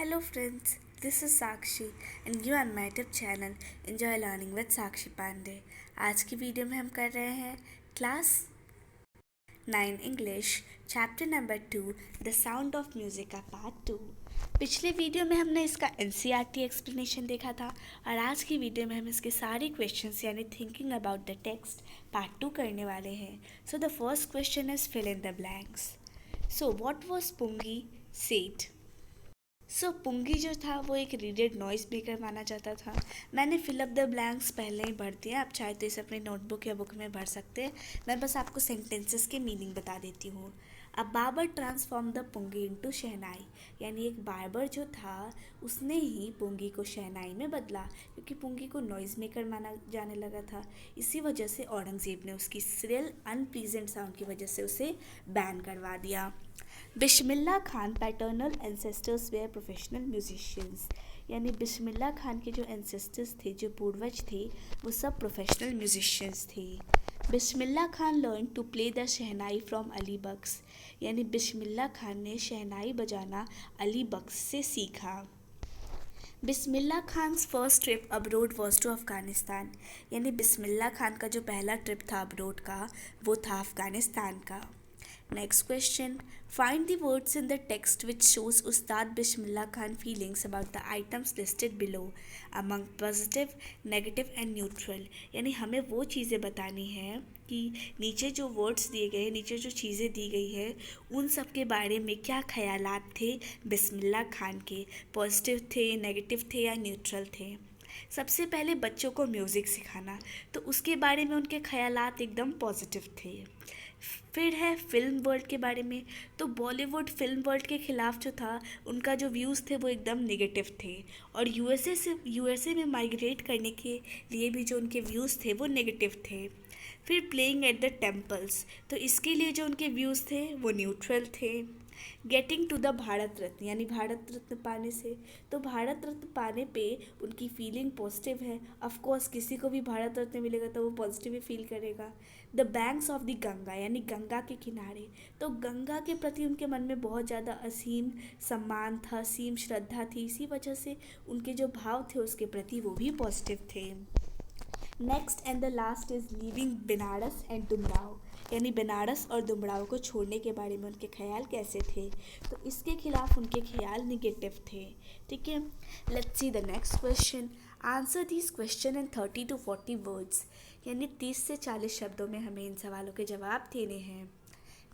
Hello friends, this is Sakshi and you are my YouTube channel Enjoy Learning with Sakshi Pandey। आज की video में हम कर रहे हैं class 9 English chapter number 2 the sound of music का part 2। पिछले वीडियो में हमने इसका NCERT एक्सप्लेनेशन देखा था और आज की वीडियो में हम इसके सारे क्वेश्चंस यानी thinking about the text part 2 करने वाले हैं। So the first question is fill in the blanks. So what was pungi said. पुंगी जो था वो एक रीडेड नॉइस मेकर माना जाता था। मैंने फिलअप द ब्लैंक्स पहले ही भर दिया, आप चाहे तो इसे अपनी नोटबुक या बुक में भर सकते हैं। मैं बस आपको सेंटेंसेस के मीनिंग बता देती हूँ। अब बाबर ट्रांसफॉर्म द पुंगी इनटू शहनाई, यानी एक बार्बर जो था उसने ही पुंगी को शहनाई में बदला, क्योंकि पुंगी को नॉइज़ मेकर माना जाने लगा था। इसी वजह से औरंगज़ेब ने उसकी श्रिल अनप्लीजेंट साउंड की वजह से उसे बैन करवा दिया। Bismillah Khan paternal ancestors were professional musicians, यानी बिस्मिल्लाह खान के जो एंसेस्टर्स थे, जो पूर्वज थे, वो सब प्रोफेशनल म्यूजिशियंस थे। Bismillah Khan learn to play the shehnai from Ali Bakhsh, यानी बिस्मिल्लाह खान ने शहनाई बजाना अली बख्श से सीखा। Bismillah Khan first trip abroad was to Afghanistan, यानी बिस्मिल्लाह खान का जो पहला ट्रिप था अब्रोड का वो था अफ़गानिस्तान का। Next question, find the words in the text which shows Ustad Bismillah Khan feelings about the items listed below among positive, negative and neutral, यानी हमें वो चीज़ें बतानी है कि नीचे जो वर्ड्स दिए गए, नीचे जो चीज़ें दी गई है, उन सब के बारे में क्या ख्यालात थे बिस्मिल्लाह खान के, पॉजिटिव थे, नेगेटिव थे या न्यूट्रल थे। सबसे पहले बच्चों को म्यूज़िक सिखाना, तो उसके बारे में उनके ख्यालात एकदम पॉजिटिव थे। फिर है फिल्म वर्ल्ड के बारे में, तो बॉलीवुड फिल्म वर्ल्ड के ख़िलाफ़ जो था उनका जो व्यूज़ थे वो एकदम नेगेटिव थे, और यूएसए में माइग्रेट करने के लिए भी जो उनके व्यूज़ थे वो नेगेटिव थे। फिर प्लेइंग एट द टेम्पल्स, तो इसके लिए जो उनके व्यूज़ थे वो न्यूट्रल थे। Getting to the Bharat Ratna, यानी भारत रत्न पाने से, तो भारत रत्न पाने पे उनकी फीलिंग पॉजिटिव है। ऑफ कोर्स किसी को भी भारत रत्न मिलेगा तो वो पॉजिटिव ही फील करेगा। The banks of the Ganga, यानी गंगा के किनारे, तो गंगा के प्रति उनके मन में बहुत ज़्यादा असीम सम्मान था, असीम श्रद्धा थी, इसी वजह से उनके जो भाव थे उसके प्रति वो भी पॉजिटिव थे। Next and the last is leaving Banaras and Dumraon, यानी बनारस और डुमराव को छोड़ने के बारे में उनके ख्याल कैसे थे, तो इसके खिलाफ उनके ख्याल निगेटिव थे। ठीक है, let's see the next question. Answer this question in 30 to 40 words, यानी 30 से 40 शब्दों में हमें इन सवालों के जवाब देने हैं।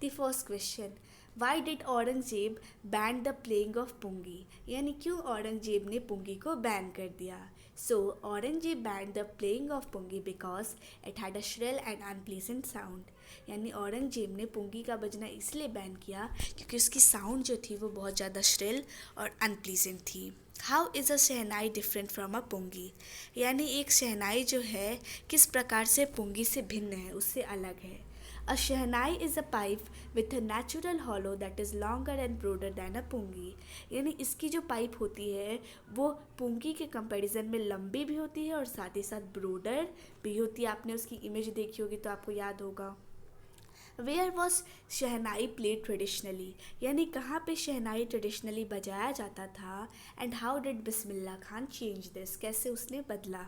The first question, why did Aurangzeb ban the playing of pungi, यानी क्यों औरंगजेब ने पुंगी को बैन कर दिया। So Aurangzeb ban the playing of pungi because it had a shrill and unpleasant sound, यानी औरंगजेब ने पुंगी का बजना इसलिए बैन किया क्योंकि उसकी साउंड जो थी वो बहुत ज़्यादा श्रिल और अनप्लीजेंट थी। How is a shehnai different from a pungi, यानी एक शहनाई जो है किस प्रकार से पुंगी से भिन्न है, उससे अलग है। A shehnai is a pipe with a natural hollow that is longer and broader than a पुंगी, यानी इसकी जो पाइप होती है वो पुंगी के कंपैरिजन में लंबी भी होती है और साथ ही साथ ब्रोडर भी होती है। आपने उसकी इमेज देखी होगी तो आपको याद होगा। Where was shehnai played traditionally, यानी कहाँ पे शहनाई ट्रेडिशनली बजाया जाता था, and how did Bismillah Khan change this, कैसे उसने बदला।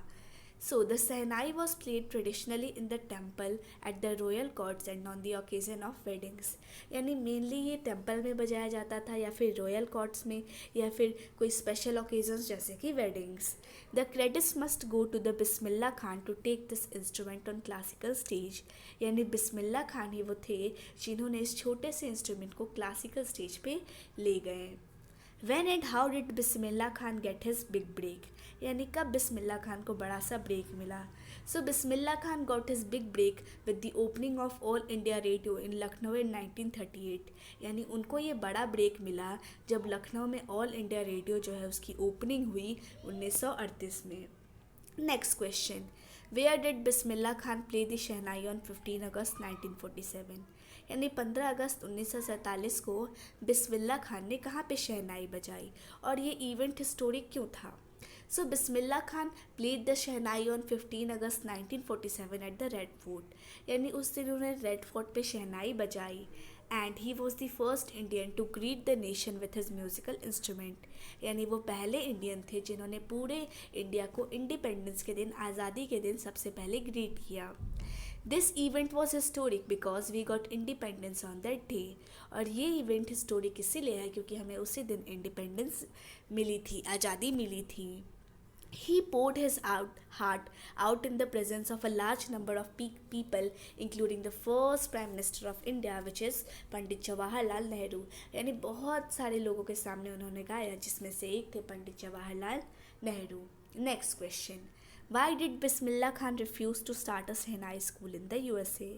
So the Sehnai was played traditionally in the temple at the royal courts and on the occasion of weddings, यानी मेनली ये टेम्पल में बजाया जाता था या फिर रॉयल कोर्ट्स में या फिर कोई स्पेशल ओकेजन्स जैसे कि weddings. The credits must go to the Bismillah Khan to take this instrument on classical stage, यानी बिस्मिल्लाह खान ही वो थे जिन्होंने इस छोटे से इंस्ट्रूमेंट को क्लासिकल स्टेज पे ले गए। When and how did Bismillah Khan get his big break, यानी कब बिस्मिल्लाह खान को बड़ा सा ब्रेक मिला। So Bismillah Khan got his big break with the opening of All India Radio in Lucknow in 1938, यानी उनको ये बड़ा ब्रेक मिला जब लखनऊ में ऑल इंडिया रेडियो जो है उसकी ओपनिंग हुई 1938 में। Next question, where did Bismillah Khan play the shehnai on 15 August 1947, यानी 15 अगस्त 1947 को बिस्मिल्लाह खान ने कहाँ पे शहनाई बजाई और ये इवेंट हिस्टोरिक क्यों था। So Bismillah Khan played the shehnai on 15 August 1947 at the Red Fort, यानी उस दिन उन्होंने रेड फोर्ट पे शहनाई बजाई and he was the first Indian to greet the nation with his musical instrument. यानी वो पहले इंडियन थे जिन्होंने पूरे इंडिया को इंडिपेंडेंस के दिन, आज़ादी के दिन सबसे पहले ग्रीट किया। This event was historic because we got independence on that day. और ये इवेंट हिस्टोरिक इसीलिए है क्योंकि हमें उसी दिन इंडिपेंडेंस मिली थी, आज़ादी मिली थी। He poured his heart out in the presence of a large number of people, including the first Prime Minister of India, which is पंडित जवाहरलाल नेहरू। यानी बहुत सारे लोगों के सामने उन्होंने गाया, जिसमें से एक थे Pandit Jawaharlal Nehru. Next question, why did Bismillah Khan refuse to start a shehnai school in the USA.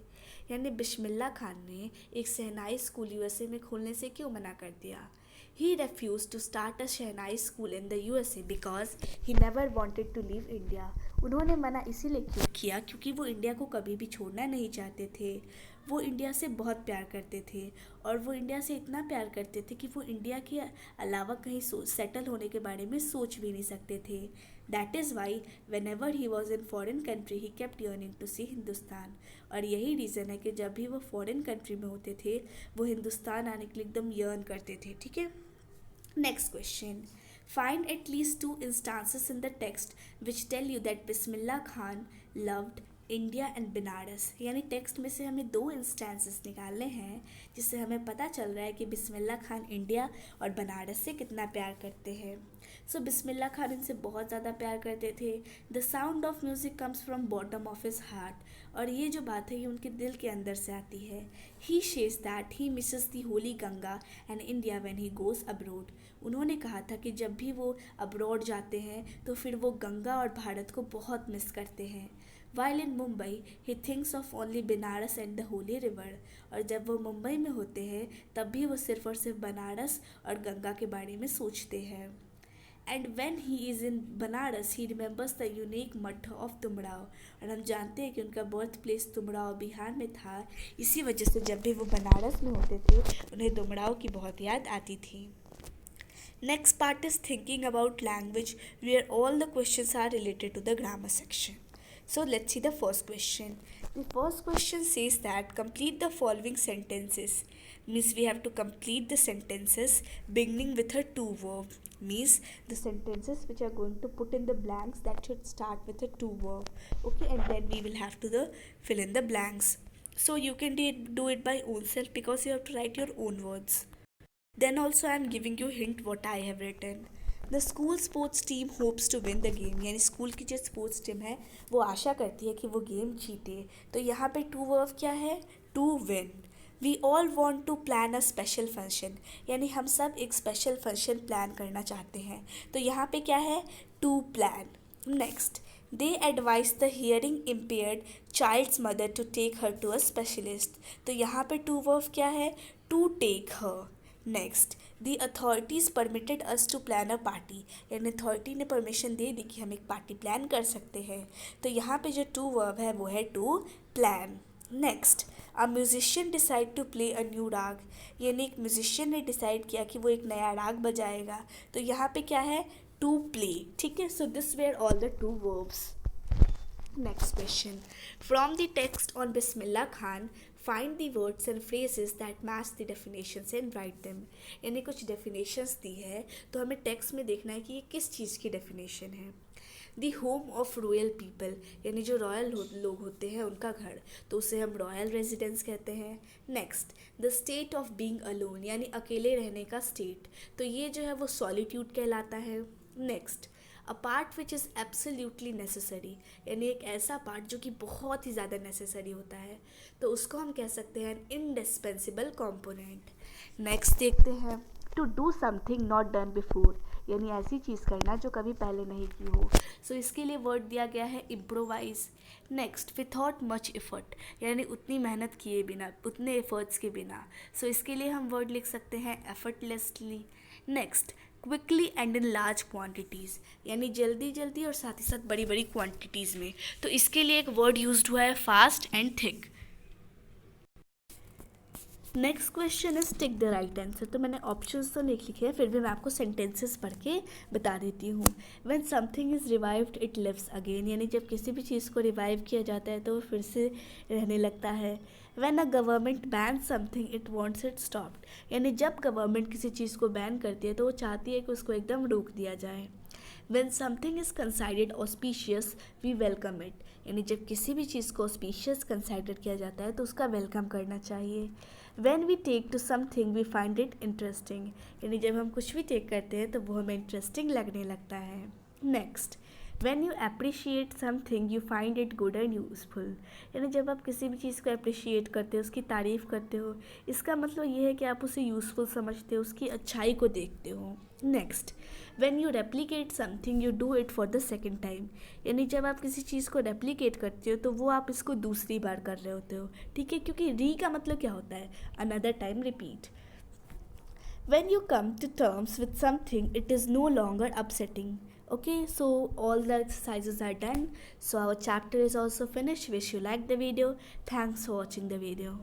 यानी बिस्मिल्ला खान ने एक शहनाई स्कूल यूएसए में खोलने से क्यों मना कर दिया। He refused to start a Shehnai school in the USA because he never wanted to leave India। उन्होंने मना इसीलिए क्यों किया क्योंकि वो इंडिया को कभी भी छोड़ना नहीं चाहते थे। वो इंडिया से बहुत प्यार करते थे और वो इंडिया से इतना प्यार करते थे कि वो इंडिया के अलावा कहीं सेटल होने के बारे में सोच भी नहीं सकते थे। That is why whenever he was in foreign country he kept yearning to see Hindustan. और यही रीज़न है कि जब भी वो फॉरेन कंट्री में होते थे वो हिंदुस्तान आने के लिए एकदम यर्न करते थे। ठीक है, next question, find at least 2 instances in the text which tell you that Bismillah Khan loved India and Banaras. यानी टेक्स्ट में से हमें 2 इंस्टेंसेस निकालने हैं जिससे हमें पता चल रहा है कि बिस्मिल्ला खान इंडिया और बनारस से कितना प्यार करते हैं। सो बिस्मिल्ला खान इनसे बहुत ज़्यादा प्यार करते थे। The sound of music comes from bottom of his heart. और ये जो बात है ये उनके दिल के अंदर से आती है। He says that he misses the holy Ganga and India when he goes abroad. उन्होंने कहा था कि जब भी वो अब्रॉड जाते हैं तो फिर वो गंगा और भारत को बहुत मिस करते हैं। While in Mumbai he thinks of only Banaras and the Holi river. और जब वो मुंबई में होते हैं तब भी वो सिर्फ और सिर्फ बनारस और गंगा के बारे में सोचते हैं। And when he is in Banaras he remembers the unique मठ ऑफ तुमड़ाव। और हम जानते हैं कि उनका बर्थ प्लेस तुमड़ाव बिहार में था। इसी वजह से जब भी वो बनारस में होते थे उन्हें तुमड़ाव की बहुत याद आती थी। Next part is thinking about language, where all the questions are related to the grammar section. So let's see the first question. The first question says that complete the following sentences. Means we have to complete the sentences beginning with a to verb. Means the sentences which are going to put in the blanks that should start with a to verb. Okay, and then we will have to fill in the blanks. So you can do it by own self because you have to write your own words. Then also I am giving you hint what I have written. The school sports team hopes to win the game। यानी school की जो sports team है वो आशा करती है कि वो game जीते। तो यहाँ पे टू वर्ब क्या है, to win. We all want to plan a special function. यानी हम सब एक स्पेशल फंक्शन प्लान करना चाहते हैं। तो यहाँ पे क्या है, to plan. Next, they advise the hearing impaired child's mother to take her to a specialist. तो यहाँ पे टू वर्ब क्या है, to take her. Next, the authorities permitted us to plan a party. यानी अथॉरिटी ने permission दे दी कि हम एक पार्टी प्लान कर सकते हैं। तो यहाँ पे जो टू वर्ब है वो है to plan. Next, a musician decide to play a new raga. यानी एक म्यूजिशियन ने डिसाइड किया कि वो एक नया राग बजाएगा। तो यहाँ पे क्या है, टू प्ले। ठीक है, so this were all the to verbs. Next question. From the text on Bismillah Khan, find the words and phrases that match the definitions and write them। यानी कुछ definitions दी है तो हमें text में देखना है कि ये किस चीज़ की definition है। The home of royal people, यानी जो रॉयल लोग होते हैं उनका घर, तो उसे हम रॉयल रेजिडेंस कहते हैं। Next, the state of being alone, यानी अकेले रहने का स्टेट, तो ये जो है वो सॉलिट्यूड कहलाता है। Next, a part which is absolutely necessary, यानी एक ऐसा पार्ट जो कि बहुत ही ज़्यादा नेसेसरी होता है, तो उसको हम कह सकते हैं इंडिस्पेंसिबल कॉम्पोनेंट। नेक्स्ट देखते हैं, to do something not done before, यानी ऐसी चीज़ करना जो कभी पहले नहीं की हो। सो इसके लिए वर्ड दिया गया है improvise. Next, without much effort, यानी उतनी मेहनत किए बिना, उतने एफर्ट्स के बिना। सो इसके लिए हम वर्ड लिख सकते हैं effortlessly. Next, quickly and in large quantities, यानी जल्दी जल्दी और साथ ही साथ बड़ी बड़ी क्वांटिटीज़ में। तो इसके लिए एक वर्ड यूज्ड हुआ है fast and thick. Next question is tick the right answer. तो मैंने ऑप्शंस तो नहीं लिखे हैं, फिर भी मैं आपको सेंटेंसेस पढ़ के बता देती हूँ। When something is revived it lives again, यानी जब किसी भी चीज़ को रिवाइव किया जाता है तो वो फिर से रहने लगता है। When a government ban something it wants it stopped, यानी जब गवर्नमेंट किसी चीज़ को बैन करती है तो वो चाहती है कि उसको एकदम रोक दिया जाए। When something is considered auspicious, we welcome it, यानी जब किसी भी चीज़ को auspicious consider किया जाता है तो उसका वेलकम करना चाहिए। When we take to something, we find it interesting, यानी जब हम कुछ भी टेक करते हैं तो वो हमें इंटरेस्टिंग लगने लगता है। Next, when you appreciate something, you find it good and useful, यानी जब आप किसी भी चीज़ को अप्रिशिएट करते हो, उसकी तारीफ़ करते हो, इसका मतलब ये है कि आप उसे यूज़फुल समझते हो, उसकी अच्छाई को देखते हो। Next, when you replicate something, you do it for the second time, यानी जब आप किसी चीज़ को रेप्लिकेट करते हो तो वो आप इसको दूसरी बार कर रहे होते हो, ठीक है, क्योंकि री का मतलब क्या होता है, another time repeat. When you come to terms with something, it is no longer upsetting. Okay, so all the exercises are done, so our chapter is also finished. Wish you like the video. Thanks for watching the video.